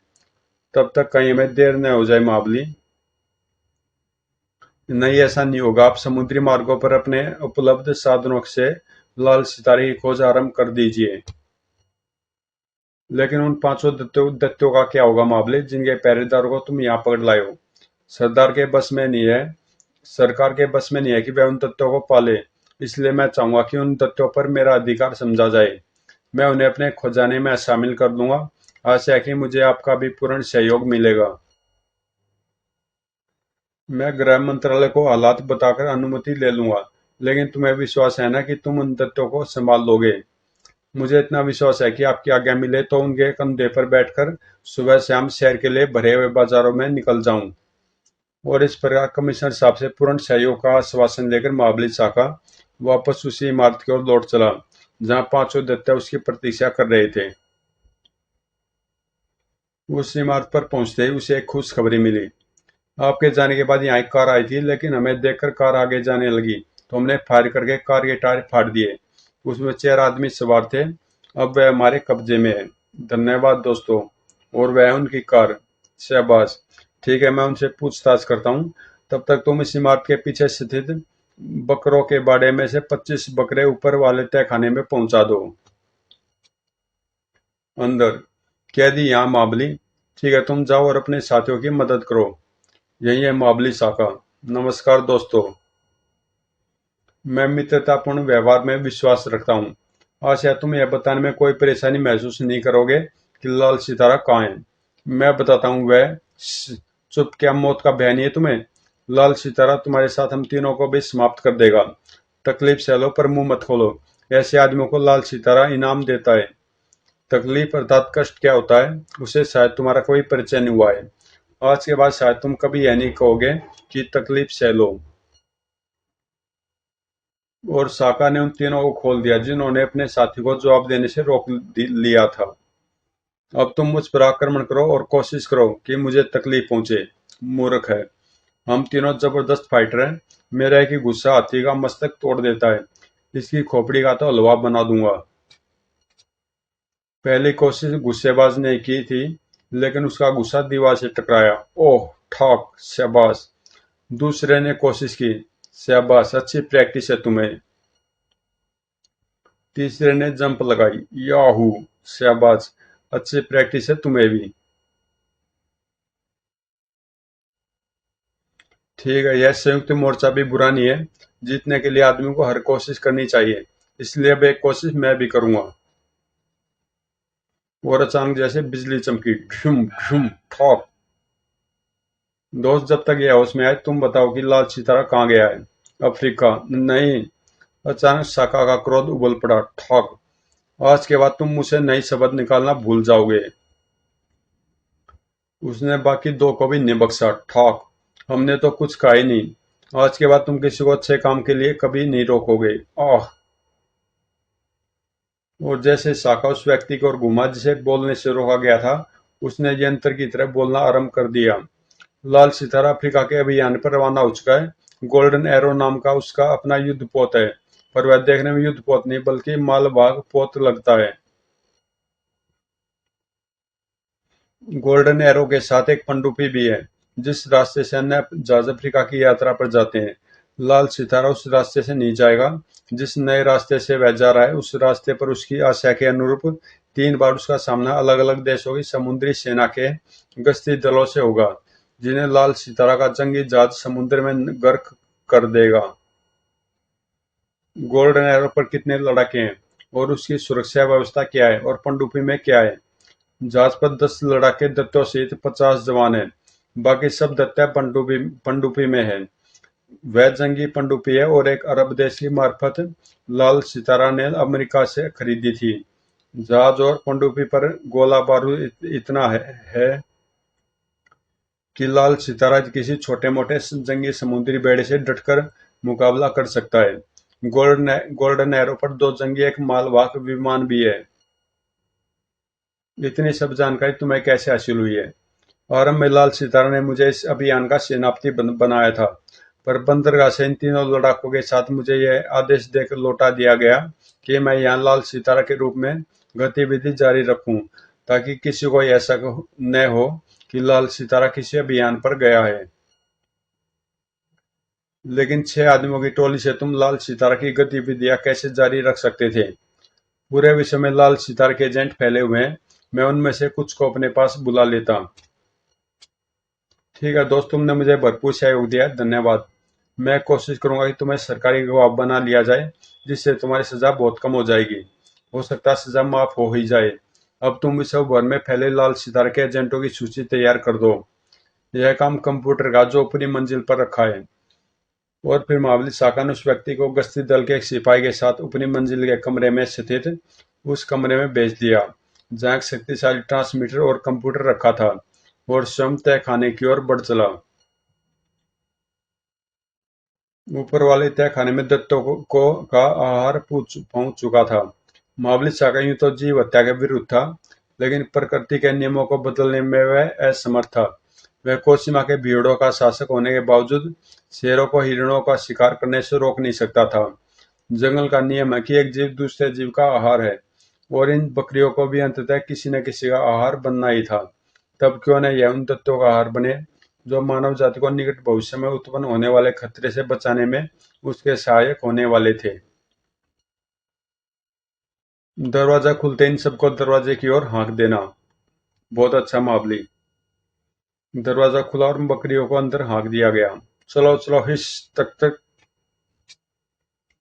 तब तक कहीं हमें देर न हो जाए महाबली। नहीं, ऐसा नहीं होगा। आप समुद्री मार्गों पर अपने उपलब्ध साधनों से लाल सितारे की खोज आरंभ कर दीजिए। लेकिन उन 500 दत्तों का क्या होगा मामले जिनके पहरेदारों को तुम यहाँ पकड़ लाए हो? सरदार के बस में नहीं है सरकार के बस में नहीं है कि वह उन तत्वों को पाले। इसलिए मैं चाहूंगा कि उन तत्वों पर मेरा अधिकार समझा जाए। मैं उन्हें अपने खजाने में शामिल कर दूंगा। आशा है कि मुझे आपका भी पूर्ण सहयोग मिलेगा। मैं गृह मंत्रालय को हालात बताकर अनुमति ले लूंगा, लेकिन तुम्हें विश्वास है ना कि तुम उन तत्वों को संभाल लोगे? मुझे इतना विश्वास है कि आपकी आज्ञा मिले तो उनके कंधे पर बैठकर सुबह शाम शहर के लिए भरे हुए बाजारों में निकल जाऊं। और इस प्रकार कमिश्नर साहब से पूर्ण सहयोग का आश्वासन लेकर महाबली शाखा वापस उसी इमारत की ओर लौट चला जहां 5 दत्ता उसकी प्रतीक्षा कर रहे थे। उस इमारत पर पहुंचते ही उसे एक खुशखबरी मिली। आपके जाने के बाद यहाँ एक कार आई थी, लेकिन हमें देखकर कार आगे जाने लगी तो हमने फायर करके कार के टायर फाड़ दिए। उसमें 4 आदमी सवार थे। अब वह हमारे कब्जे में है। धन्यवाद दोस्तों। और वह उनकी कार। शाबाश। ठीक है, मैं उनसे पूछताछ करता हूँ। तब तक तुम इस इमारत के पीछे स्थित बकरों के बाड़े में से 25 बकरे ऊपर वाले तहखाने में पहुंचा दो। अंदर। कैदी यहाँ मावली। ठीक है, तुम जाओ और अपने साथियों की मदद करो। यही है मावली शाखा। नमस्कार दोस्तों। मैं मित्रतापूर्ण व्यवहार में विश्वास रखता हूँ। आशा तुम यह बताने में कोई परेशानी महसूस नहीं करोगे कि लाल सितारा कहाँ है। मैं बताता हूँ वह। चुप, क्या मौत का भय नहीं है तुम्हें? लाल सितारा तुम्हारे साथ हम तीनों को भी समाप्त कर देगा। तकलीफ सहलो पर मुंह मत खोलो। ऐसे आदमियों को लाल सितारा इनाम देता है। तकलीफ अर्थात कष्ट क्या होता है, उसे शायद तुम्हारा कोई परिचय नहीं हुआ है। आज के बाद शायद तुम कभी यह नहीं कहोगे कि तकलीफ सह लो। और साका ने उन तीनों को खोल दिया जिन्होंने अपने साथी को जवाब देने से रोक लिया था। अब तुम मुझ पर आक्रमण करो और कोशिश करो कि मुझे तकलीफ पहुंचे। मूर्ख है। हम तीनों जबरदस्त फाइटर हैं। मेरा एक ही गुस्सा हाथी का मस्तक तोड़ देता है। इसकी खोपड़ी का तो हलवा बना दूंगा। पहली कोशिश गुस्सेबाज ने की थी, लेकिन उसका गुस्सा दीवार से टकराया। ओह ठॉक, शाबाश। दूसरे ने कोशिश की। शाबाश, अच्छी प्रैक्टिस है तुम्हें। तीसरे ने जंप लगाई। याहू, शाबाश, अच्छी प्रैक्टिस है तुम्हें भी। ठीक है, यह संयुक्त मोर्चा भी बुरा नहीं है। जीतने के लिए आदमी को हर कोशिश करनी चाहिए। इसलिए अब एक कोशिश मैं भी करूंगा। और अचानक जैसे बिजली चमकी। ढूम ढूम ठॉक। दोस्त, जब तक ये होश में आए तुम बताओ कि लाल सितारा कहाँ गया है। अफ्रीका नहीं। अचानक साका का क्रोध उबल पड़ा। ठॉक। आज के बाद तुम मुझसे नई शब्द निकालना भूल जाओगे। उसने बाकी दो को भी नहीं बख्शा। ठॉक। हमने तो कुछ कहा ही नहीं। आज के बाद तुम किसी को अच्छे काम के लिए कभी नहीं रोकोगे। आह। और जैसे शाखा उस व्यक्ति को और घुमा जिसे बोलने से रोका गया था, उसने यंत्र की तरह बोलना आरंभ कर दिया। लाल सितारा अफ्रीका के अभियान पर रवाना हो चुका है। गोल्डन एरो नाम का उसका अपना युद्ध पोत है। पर वह देखने में युद्ध पोत नहीं बल्कि मालवाहक पोत लगता है। गोल्डन एरो के साथ एक पनडुब्बी भी है, जिस रास्ते से अन्य जहाज अफ्रीका की यात्रा पर जाते हैं। लाल सितारा उस रास्ते से नहीं जाएगा। जिस नए रास्ते से वह जा रहा है, उस रास्ते पर उसकी आशा के अनुरूप 3 बार उसका सामना अलग अलग देशों की समुद्री सेना के गश्ती दलों से होगा, जिन्हें लाल सितारा का जंगी जहाज समुद्र में गर्क कर देगा। गोल्डन एरो पर कितने लड़ाके हैं और उसकी सुरक्षा व्यवस्था क्या है, और पनडुब्बी में क्या है? जहाज पर 10 लड़ाके दत्तों सहित 50 जवान हैं। बाकी सब दत्ता पनडुब्बी में है। वह जंगी पनडुब्बी है और एक अरब देश की मार्फत लाल सितारा ने अमेरिका से खरीदी थी। जहाज और पनडुब्बी पर गोला बारूद इतना है कि लाल सितारा किसी छोटे मोटे जंगी समुद्री बेड़े से डटकर मुकाबला कर सकता है। गोल्डन एरो पर 2 जंगी एक मालवाहक विमान भी है। इतनी सब जानकारी तुम्हें कैसे हासिल हुई है? आरंभ में लाल सितारा ने मुझे इस अभियान का सेनापति बनाया था, पर बंदरगाह से इन तीनों लड़ाकों के साथ मुझे यह आदेश देकर लौटा दिया गया कि मैं यहाँ लाल सितारा के रूप में गतिविधि जारी रखूं, ताकि किसी को ऐसा न हो कि लाल सितारा किसी अभियान पर गया है। लेकिन 6 आदमियों की टोली से तुम लाल सितारा की गतिविधियां कैसे जारी रख सकते थे? पूरे विश्व में लाल सितारा के एजेंट फैले हुए हैं। मैं उनमें से कुछ को अपने पास बुला लेता। ठीक है दोस्त, तुमने मुझे भरपूर सहयोग दिया, धन्यवाद। मैं कोशिश करूंगा कि तुम्हें सरकारी गवाह बना लिया जाए, जिससे तुम्हारी सजा बहुत कम हो जाएगी। हो सकता है सजा माफ हो ही जाए। अब तुम विश्व भर में फैले लाल सितारे के एजेंटों की सूची तैयार कर दो। यह काम कंप्यूटर का जो ऊपरी मंजिल पर रखा है। और फिर महाबली शाखा ने उस व्यक्ति को गश्ती दल के एक सिपाही के साथ ऊपरी मंजिल के कमरे में स्थित उस कमरे में भेज दिया, जहाँ एक शक्तिशाली ट्रांसमीटर और कंप्यूटर रखा था, और स्वयं तय खाने की ओर बढ़ चला। ऊपर वाले तहखाने में दत्तों का आहार पहुंच चुका था। महाबली शाखा यूं तो जीव हत्या के विरुद्ध था, लेकिन प्रकृति के नियमों को बदलने में वह असमर्थ था। वह कोसीमा के भीड़ों का शासक होने के बावजूद शेरों को हिरणों का शिकार करने से रोक नहीं सकता था। जंगल का नियम है कि एक जीव दूसरे जीव का आहार है, और इन बकरियों को भी अंततः किसी न किसी का आहार बनना ही था। तब क्यों न यह उन तत्वों का आहार बने जो मानव जाति को निकट भविष्य में उत्पन्न होने वाले खतरे से बचाने में उसके सहायक होने वाले थे। दरवाजा खुलते इन सबको दरवाजे की ओर हाँक देना। बहुत अच्छा मावली। दरवाजा खुला और बकरियों को अंदर हाँक दिया गया। चलो चलो हिस तक तक।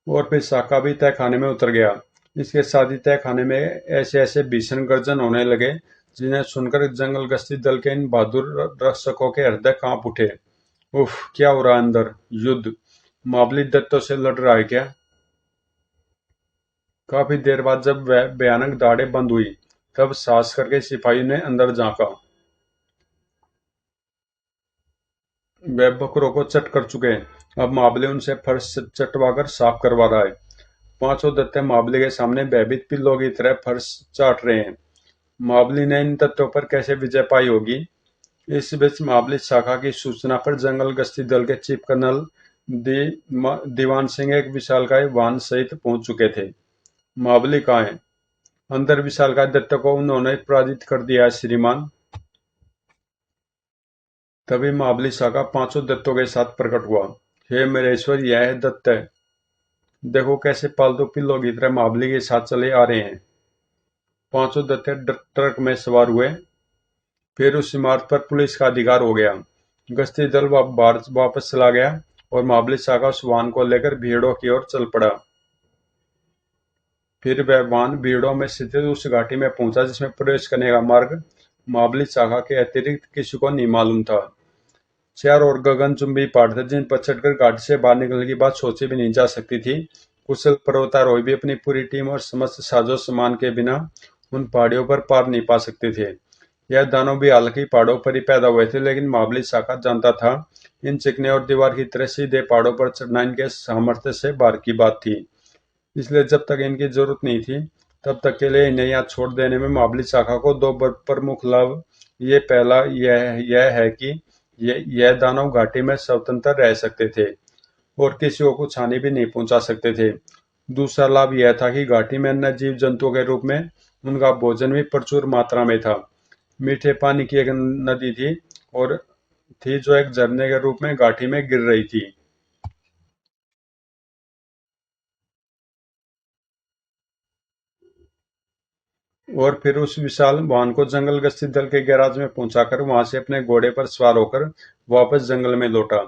और फिर साका भी तय खाने में उतर गया। इसके साथ ही तय खाने में ऐसे ऐसे भीषण गर्जन होने लगे जिन्हें सुनकर जंगल गश्ती दल के इन बहादुर रक्षकों के हृदय कांप उठे। उफ, क्या हो रहा है अंदर? युद्ध? मावली दत्तों से लड़ रहा है क्या? काफी देर बाद जब वह भयानक दहाड़े बंद हुई, तब साहस करके सिपाही ने अंदर झांका। वे बकरों को चट कर चुके हैं। अब मावली उनसे फर्श चटवाकर साफ करवा रहा है। पांचों दत्ते मावली के सामने भयभीत पिल्लों की तरह फर्श चाट रहे हैं। मावली ने इन तत्वों पर कैसे विजय पाई होगी? इस बीच मावली शाखा की सूचना पर जंगल गश्ती दल के चीफ कर्नल दीवान सिंह एक विशालकाय वाहन सहित पहुंच चुके थे। मावली कहाँ है? अंदर विशालकाय दत्त को उन्होंने पराजित कर दिया है श्रीमान। तभी मावली शाखा पांचों दत्तों के साथ प्रकट हुआ। हे मेरे ईश्वर, यह है दत्त। देखो कैसे पालतू पिल्लों की तरह मावली के साथ चले आ रहे हैं। पांचों दत्ते ट्रक में सवार हुए। फिर उस इमारत पर पुलिस का अधिकार हो गया। गश्ती दल वापस चला गया और महाबली शाखा उस वाहन को लेकर भीड़ों की ओर चल पड़ा। फिर वह वाहन भीड़ों में स्थित उस घाटी में पहुंचा जिसमें प्रवेश करने का मार्ग महाबली शाखा के अतिरिक्त किसी को नहीं मालूम था। चारों ओर गगनचुंबी पहाड़ थे जिन पर चढ़कर घाटी से बाहर निकलने की बात सोची भी नहीं जा सकती थी। कुशल पर्वतारोही भी अपनी पूरी टीम और समस्त साजो सामान के बिना उन पहाड़ियों पर पार नहीं पा सकते थे। यह दानव भी हालांकि पहाड़ों पर ही पैदा हुए थे, लेकिन महाबली शाखा जानता था इन चिकने और दीवार की तरह सीधे पहाड़ों पर चढ़ना इनके सामर्थ्य से बाहर की बात थी। इसलिए जब तक इनकी जरूरत नहीं थी, तब तक के लिए इन्हें यहाँ छोड़ देने में महाबली शाखा को दो प्रमुख लाभ। ये पहला यह है कि यह दानव घाटी में स्वतंत्र रह सकते थे और किसी को कुछ हानि भी नहीं पहुंचा सकते थे। दूसरा लाभ यह था कि घाटी में अन्य जीव जंतुओं के रूप में उनका भोजन भी प्रचुर मात्रा में था। मीठे पानी की एक नदी थी और थी जो एक झरने के रूप में घाटी में गिर रही थी। और फिर उस विशाल वाहन को जंगल गश्ती दल के गैराज में पहुंचाकर वहां से अपने घोड़े पर सवार होकर वापस जंगल में लौटा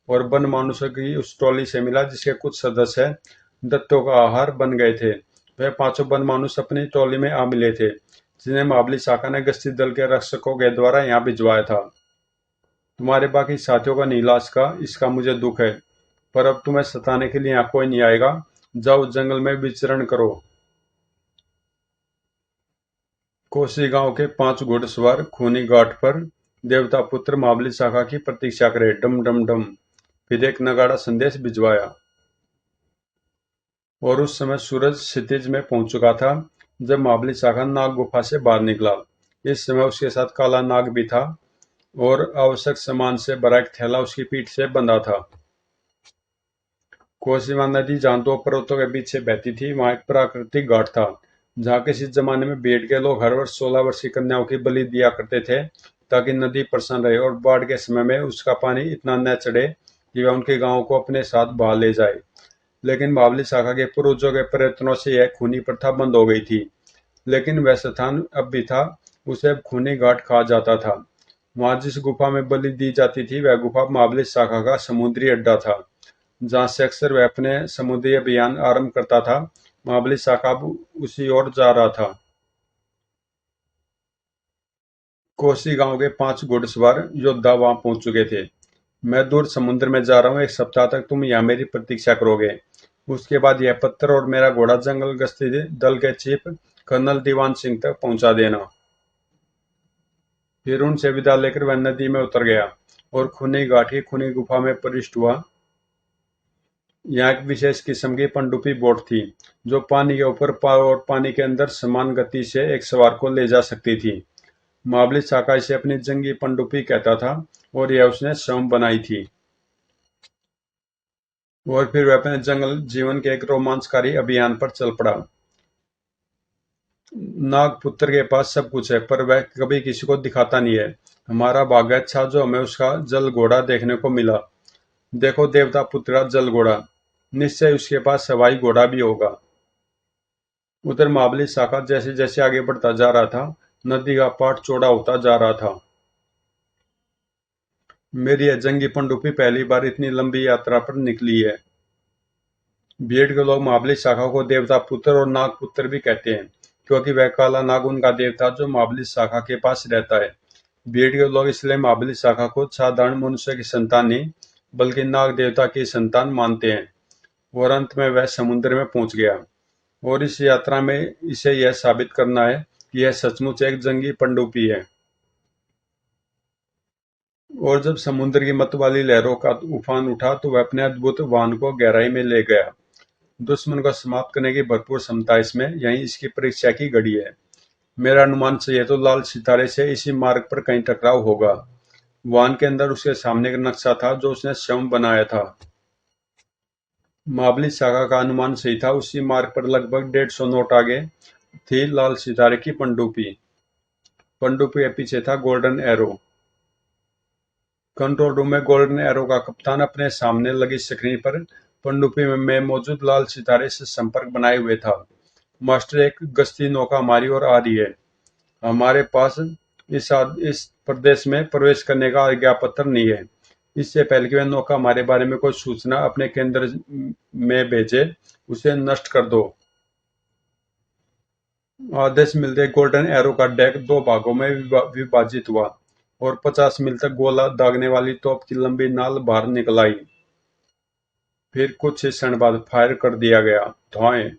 और वन मानुषों की उस टोली से मिला जिसके कुछ सदस्य दत्तों का आहार बन गए थे। वह पांचों वन मानुष अपनी टोली में आ मिले थे जिन्हें महाबली शाखा ने गश्ती दल के रक्षकों के द्वारा यहाँ भिजवाया था। तुम्हारे बाकी साथियों का नीलाश का इसका मुझे दुख है, पर अब तुम्हें सताने के लिए यहाँ कोई नहीं आएगा। जाओ जंगल में विचरण करो। कोसी गांव के पांच घुड़सवार खूनी घाट पर देवता पुत्र महाबली शाखा की प्रतीक्षा करे। डम डम डम। फिर एक नगाड़ा संदेश भिजवाया और उस समय सूरज क्षितिज में पहुंच चुका था जब महाबली शाखा नाग गुफा से बाहर निकला। इस समय उसके साथ काला नाग भी था और आवश्यक सामान से भरा एक थैला उसकी पीठ से बंधा था। कोसीमा नदी जहां दो पर्वतों के बीच से बहती थी, वहां एक प्राकृतिक घाट था जहां किसी जमाने में बेट के लोग हर वर्ष 16 वर्षीय कन्याओं की बलि दिया करते थे ताकि नदी प्रसन्न रहे और बाढ़ के समय में उसका पानी इतना न चढ़े कि वह उनके गांवों को अपने साथ बहा ले जाए। लेकिन बावली शाखा के पूर्वजों के प्रयत्नों से यह खूनी प्रथा बंद हो गई थी, लेकिन वह स्थान अब भी था। उसे अब खूनी घाट कहा जाता था। वहां जिस गुफा में बलि दी जाती थी वह गुफा महाबली शाखा का समुद्री अड्डा था जहां से अक्सर वह अपने समुद्री अभियान आरंभ करता था। महाबली शाखा उसी ओर जा रहा था। कोसी गांव के पांच घुड़सवार योद्धा वहां पहुंच चुके थे। मैं दूर समुद्र में जा रहा हूँ, 1 सप्ताह तक तुम यहाँ मेरी प्रतीक्षा करोगे। उसके बाद यह पत्थर और मेरा घोड़ा जंगल गश्ती दल के चीफ कर्नल दीवान सिंह तक पहुंचा देना। फिर उनसे विदा लेकर वह नदी में उतर गया और खूनी घाट की खूनी गुफा में प्रविष्ट हुआ। यहाँ एक विशेष किस्म की पनडुब्बी बोट थी जो पानी के ऊपर और पानी के अंदर समान गति से एक सवार को ले जा सकती थी। महाबली शाखा इसे अपनी जंगी पनडुब्बी कहता था और यह उसने स्वयं बनाई थी। और फिर वह अपने जंगल जीवन के एक रोमांचकारी अभियान पर चल पड़ा। नागपुत्र के पास सब कुछ है, पर वह कभी किसी को दिखाता नहीं है। हमारा भाग्य अच्छा जो हमें उसका जल घोड़ा देखने को मिला। देखो देवता पुत्र का जल घोड़ा, निश्चय उसके पास सवाई घोड़ा भी होगा। उधर महाबली शाखा जैसे जैसे आगे बढ़ता जा रहा था, नदी का पाट चौड़ा होता जा रहा था। मेरी यह जंगी पनडुब्बी पहली बार इतनी लंबी यात्रा पर निकली है। भीड़ के लोग महाबली शाखा को देवता पुत्र और नाग पुत्र भी कहते हैं, क्योंकि वह काला नाग उनका देवता जो महाबली शाखा के पास रहता है। भीड़ के लोग इसलिए महाबली शाखा को साधारण मनुष्य की संतान नहीं, बल्कि नाग देवता की संतान मानते हैं। और अंत में वह समुद्र में पहुंच गया, और इस यात्रा में इसे यह साबित करना है कि यह सचमुच एक जंगी पनडुब्बी है। और जब समुद्र की मत वाली लहरों का उफान उठा तो वह अपने अद्भुत वाहन को गहराई में ले गया। दुश्मन को समाप्त करने की भरपूर क्षमता इसमें, यही इसकी परीक्षा की घड़ी है। मेरा अनुमान सही है तो लाल सितारे से इसी मार्ग पर कहीं टकराव होगा। वाहन के अंदर उसके सामने का नक्शा था जो उसने स्वयं बनाया था। महाबली शाखा का अनुमान सही था, उसी मार्ग पर लगभग 150 नोट आगे थी लाल सितारे की पनडुब्बी। पनडुब्बी के पीछे था गोल्डन एरो। कंट्रोल रूम में गोल्डन एरो का कप्तान अपने सामने लगी स्क्रीन पर पनडुब्बी में मौजूद लाल सितारे से संपर्क बनाए हुए था। मास्टर, एक गश्ती नौका हमारी ओर आ रही है। हमारे पास इस प्रदेश में प्रवेश करने का आज्ञा पत्र नहीं है। इससे पहले कि वह नौका हमारे बारे में कोई सूचना अपने केंद्र में भेजे, उसे नष्ट कर दो। आदेश मिलते गोल्डन एरो का डेक दो भागों में विभाजित हुआ और 50 मील तक गोला दागने वाली तोप की लंबी नाल बाहर निकल आई। फिर कुछ ही क्षण बाद फायर कर दिया गया। धुआं।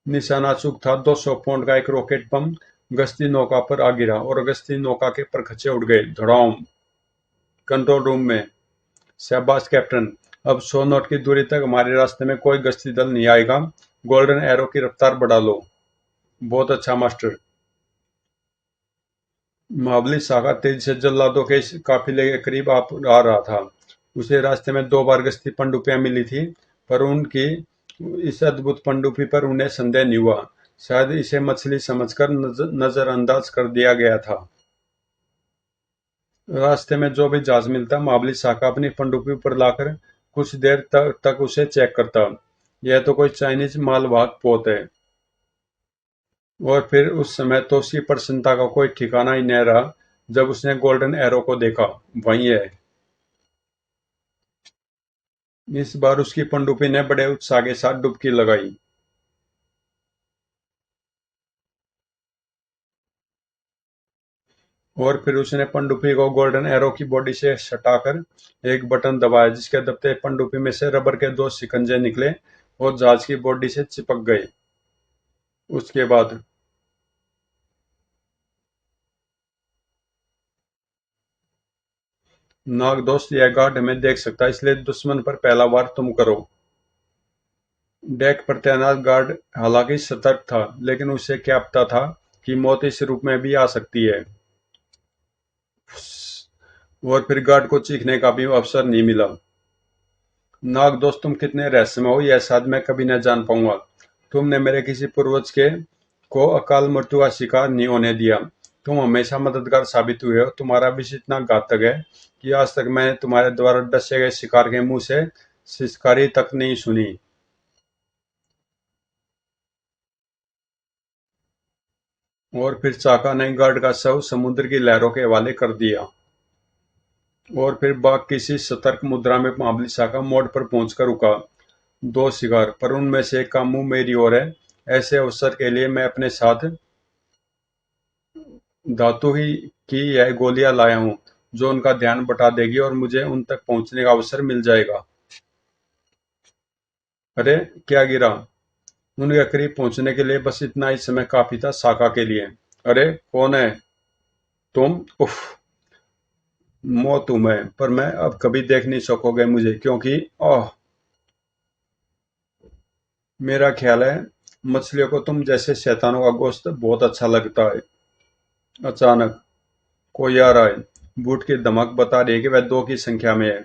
निशाना अचूक था। 200 पाउंड का एक रॉकेट बम गश्ती नौका पर आ गिरा और गश्ती नौका के परखचे उड़ गए। धड़ाम। कंट्रोल रूम में, शाबाश कैप्टन, अब 100 नॉट की दूरी तक हमारे रास्ते में कोई गश्ती दल नहीं आएगा। गोल्डन एरो की रफ्तार बढ़ा लो। बहुत अच्छा मास्टर। महाबली शाखा तेजी से जल्लादों के इस काफिले के करीब आ रहा था। उसे रास्ते में 2 बार गश्ती पनडुब्बियां मिली थी, पर उनकी इस अद्भुत पनडुब्बी पर उन्हें संदेह नहीं हुआ। शायद इसे मछली समझकर नजरअंदाज कर दिया गया था। रास्ते में जो भी जहाज मिलता, महाबली शाखा अपनी पनडुब्बी पर लाकर कुछ देर तक उसे चेक करता। यह तो कोई चाइनीज मालवाहक पोत है। और फिर उस समय तो उसकी प्रसन्नता का कोई ठिकाना ही नहीं रहा जब उसने गोल्डन एरो को देखा। वही है। इस बार उसकी पनडुब्बी ने बड़े उत्साह के साथ डुबकी लगाई। और फिर उसने पनडुब्बी को गोल्डन एरो की बॉडी से सटाकर एक बटन दबाया, जिसके दबते पनडुब्बी में से रबर के 2 शिकंजे निकले और जहाज की बॉडी से चिपक गए। उसके बाद नाग दोस्त, यह गार्ड हमें देख सकता है, इसलिए दुश्मन पर पहला वार तुम करो। डेक पर तैनात गार्ड हालांकि सतर्क था, लेकिन उसे क्या पता था कि मौत इस रूप में भी आ सकती है। और फिर गार्ड को चीखने का भी अवसर नहीं मिला। नाग दोस्त, तुम कितने रहस्यमय हो, यह शायद मैं कभी न जान पाऊंगा। तुमने मेरे किसी पूर्वज के को अकाल मृत्यु का शिकार नहीं होने दिया। तुम हमेशा मददगार साबित हुए हो। तुम्हारा विष इतना घातक है कि आज तक मैंने तुम्हारे द्वारा डसे गए शिकार के मुंह से शिकारी तक नहीं सुनी। और फिर चाका ने गार्ड का शव समुद्र की लहरों के हवाले कर दिया। और फिर बाघ किसी सतर्क मुद्रा में महाबली शाखा मोड़ पर पहुंचकर रुका। 2 शिकार, पर उनमें से एक का मुंह मेरी ओर है। ऐसे अवसर के लिए मैं अपने साथ धातु ही की यह गोलियां लाया हूं, जो उनका ध्यान बटा देगी और मुझे उन तक पहुंचने का अवसर मिल जाएगा। अरे, क्या गिरा? उनके करीब पहुंचने के लिए बस इतना ही समय काफी था शाखा के लिए। अरे, कौन है तुम? उफ। मौत हूं मैं, पर मैं अब कभी देख नहीं सकोगे मुझे, क्योंकि ओह, मेरा ख्याल है मछलियों को तुम जैसे शैतानों का गोश्त बहुत अच्छा लगता है। अचानक कोई आ रहा है। बूट की धमक बता रही है कि वह 2 की संख्या में है।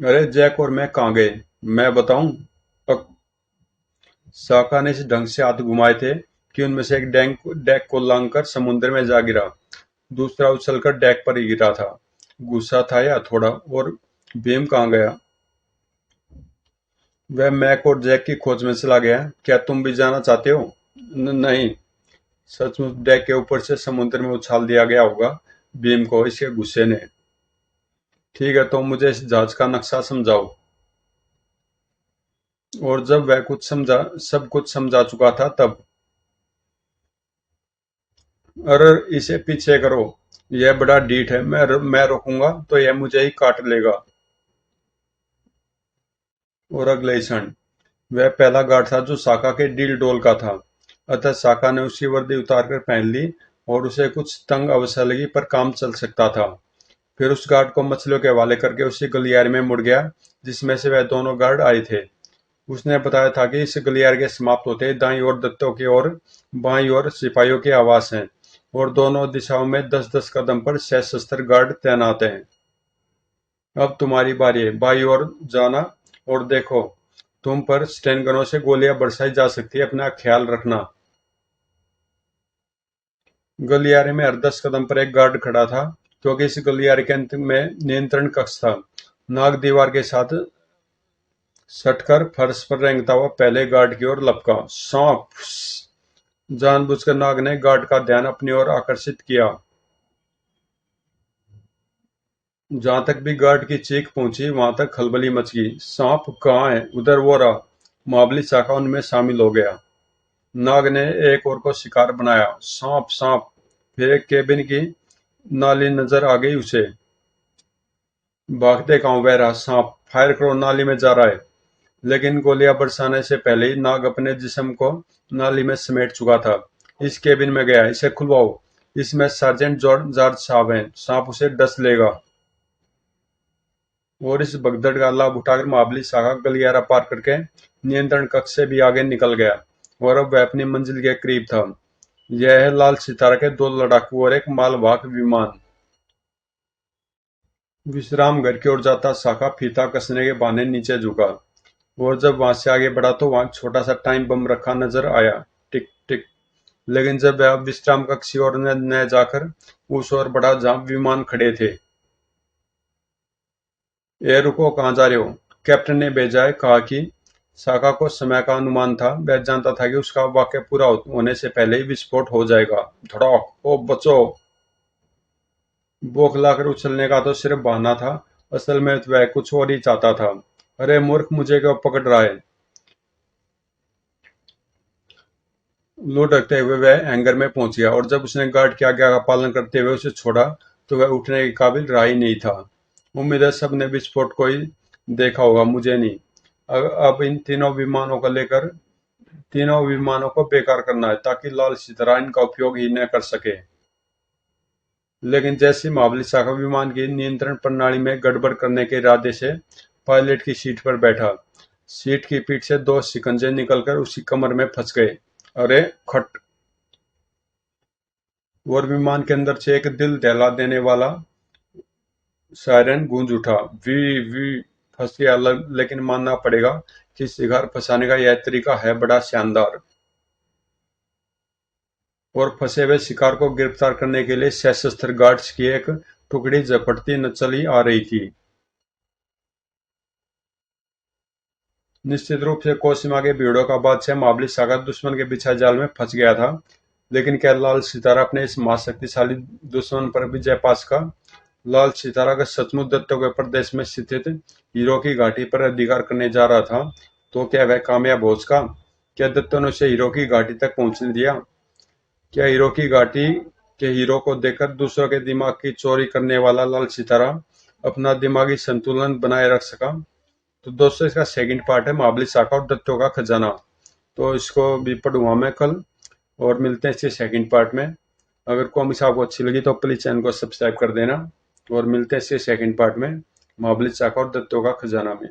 अरे जैक और मैं कहाँ गए, मैं बताऊं। पक- शाका ने इस ढंग से हाथ घुमाए थे कि उनमें से एक डेक को लांघकर समुद्र में जा गिरा। दूसरा उछलकर डेक पर ही गिरा था। गुस्सा था या थोड़ा। और भीम कहाँ गया? वह मैक और जैक की खोज में चला गया। क्या तुम भी जाना चाहते हो? नहीं। सचमुच डेक के ऊपर से समुद्र में उछाल दिया गया होगा भीम को इसके गुस्से ने। ठीक है, तो मुझे इस जहाज का नक्शा समझाओ। और जब वह कुछ समझा सब कुछ समझा चुका था तब, अरे इसे पीछे करो, यह बड़ा डीठ है, मैं रोकूंगा तो यह मुझे ही काट लेगा। और अगले ही क्षण वह पहला गार्ड था जो साका के डील डोल का था। अतः साका ने उसकी वर्दी उतारकर पहन ली और उसे कुछ तंग अवसर लगी पर काम चल सकता था। फिर उस गार्ड को मछलियों के हवाले करके उसी गलियारे में मुड़ गया जिसमें से वह दोनों गार्ड आए थे। उसने बताया था कि इस गलियारे के समाप्त होते ही दाईं ओर दत्तों की ओर, बाईं ओर सिपाहियों के आवास हैं और दोनों दिशाओं में 10-10 कदम पर सशस्त्र गार्ड तैनात हैं। अब तुम्हारी बारी है, बाईं ओर जाना और देखो, तुम पर स्टेन गनों से गोलियां बरसाई जा सकती है, अपना ख्याल रखना। गलियारे में हर 10 कदम पर एक गार्ड खड़ा था क्योंकि इस गलियारे के अंत में नियंत्रण कक्ष था। नाग दीवार के साथ सटकर फर्श पर रेंगता हुआ पहले गार्ड की ओर लपका। सांप! जानबूझकर नाग ने गार्ड का ध्यान अपनी ओर आकर्षित किया। जहां तक भी गार्ड की चीख पहुंची वहां तक खलबली मच गई। सांप कहाँ है? उधर वो रहा। महाबली शाखा उनमें शामिल हो गया। नाग ने एक और को शिकार बनाया। सांप सांप! फिर एक केबिन की नाली नजर आ गई उसे। भागते कहाँ? बह रहा सांप! फायर करो, नाली में जा रहा है। लेकिन गोलियां बरसाने से पहले ही नाग अपने जिस्म को नाली में समेट चुका था। इस केबिन में गया। इसे खुलवाओ, इसमें सार्जेंट जॉर्ज जॉर्ज साहब हैं, सांप उसे डस लेगा। और इस भगदड़ का लाभ उठाकर महाबली शाखा गलियारा पार करके नियंत्रण कक्ष से भी आगे निकल गया और अब वह अपनी मंजिल के करीब था। यह है लाल सितारा के 2 लड़ाकू और एक मालवाहक विमान। विश्राम घर की ओर जाता शाखा फीता कसने के बहाने नीचे झुका और जब वहां से आगे बढ़ा तो वहां छोटा सा टाइम बम रखा नजर आया। टिक टिक। लेकिन जब वह विश्राम कक्ष की ओर न जाकर उस ओर बढ़ा जहां विमान खड़े थे। ए रुको, कहाँ जा रहे हो? कैप्टन ने भेजा है, कहा कि साका को समय का अनुमान था। वह जानता था कि उसका वाक्य पूरा होने से पहले ही विस्फोट हो जाएगा। धड़ाक! ओ बचो! बौखलाकर उछलने का तो सिर्फ बहाना था, असल में वह कुछ और ही चाहता था। अरे मूर्ख, मुझे क्यों पकड़ रहा है? लुढ़कते हुए वह हैंगर में पहुंच गया और जब उसने गार्ड की आज्ञा का पालन करते हुए उसे छोड़ा तो वह उठने के काबिल रहा ही नहीं था। उम्मीद है सबने विस्फोट को ही देखा होगा, मुझे नहीं। अब इन तीनों विमानों को बेकार करना है ताकि लाल सितारा इनका उपयोग ही न कर सके। लेकिन जैसे महाबली शाखा विमान की नियंत्रण प्रणाली में गड़बड़ करने के इरादे से पायलट की सीट पर बैठा, सीट की पीठ से 2 शिकंजे निकलकर उसकी कमर में फंस गए। अरे खट! और विमान के अंदर से एक दिल दहला देने वाला सायरन गूंज उठा। वी वी! फंस गया। लेकिन मानना पड़ेगा कि शिकार फंसाने का यह तरीका है बड़ा शानदार। और फंसे हुए शिकार को गिरफ्तार करने के लिए सशस्त्र गार्ड्स की एक टुकड़ी झपटती न चली आ रही थी। निश्चित रूप से कोसिमा के भीड़ों का बादशाह महाबली सागर दुश्मन के बिछा जाल में फंस गया था। लेकिन क्या लाल सितारा अपने इस महाशक्तिशाली दुश्मन पर विजय पा सका? लाल सितारा का सचमुच दत्तों के प्रदेश में स्थित हीरो की घाटी पर अधिकार करने जा रहा था तो क्या वह कामयाब हो सका? क्या दत्तों ने उसे हीरो की घाटी तक पहुंचने दिया? क्या हीरो की घाटी के हीरो को देखकर दूसरों के दिमाग की चोरी करने वाला लाल सितारा अपना दिमागी संतुलन बनाए रख सका? तो दोस्तों, इसका सेकंड पार्ट है महाबली शाखा और दत्तों का खजाना। तो इसको भी पढ़ूंगा मैं कल और मिलते हैं इसके सेकंड पार्ट में। अगर कॉमिक्स आपको अच्छी लगी तो प्लीज चैनल को सब्सक्राइब कर देना और मिलते हैं इसके सेकंड पार्ट में महाबली शाखा और दत्तों का खजाना में।